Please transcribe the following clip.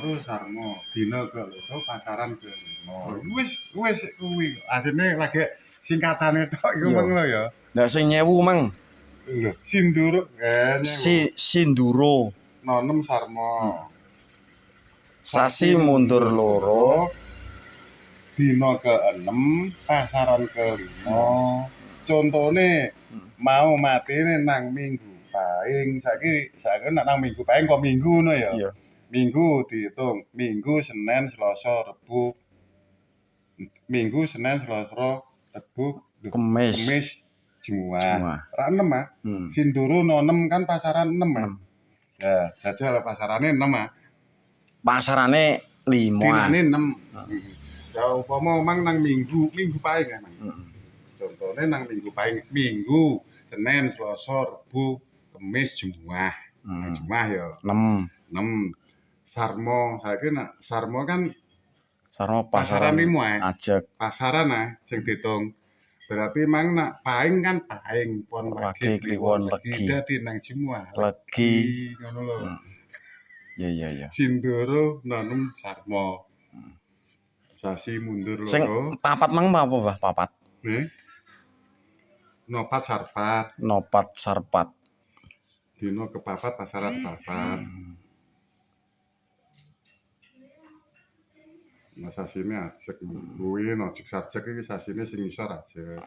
loro sarmo, dina ke-loro pasaran ke-5. Wis kuwi. Asline lagi singkatane tok iku meng lho ya. Ndak sing nyewu mang. Lho, Sinduro Sinduro. Nonem sarmo. Sasi mundur loro. Dina ke-6 pasaran ke-5. Contone mau matine nang Minggu Pahing. Saiki nang Minggu Pahing kok Minggu ngono ya. Iya. Minggu diitung Minggu, Senin, Selasa, Rebu. Minggu, Senin, Selasa, Rebu, Kemis, Jumat. Ra 6 ah. Sinduro no 6 kan pasaran 6 ah. Ya, jajal pasarane 6 ah. Pasarane 5. Dinane 6. Ya upama mang nang Minggu Pahing kan. Contone nang Minggu Pahing, Minggu, Senin, Selasa, Rebu, Kemis, Jumat. Jumat ya 6. Sarmo, saiki nak sarmo kan Sarmo pasaran 5 ajeg. Pasaran sing diitung. Berarti mang nak Pahing kan Pahing pon wage kliwon legi dadi nang Jumat. Legi ngono lho. Iya. Sindoro nanem sarmo. Sasi mundur loro. Sing papat mang apa, Mbah? Papat. Nopat sarpat. Nopat sarpat. Dina kepapat pasaran papat. Nah sasine ajeg kuwi no sarjek iki sasine sing isor ajeg.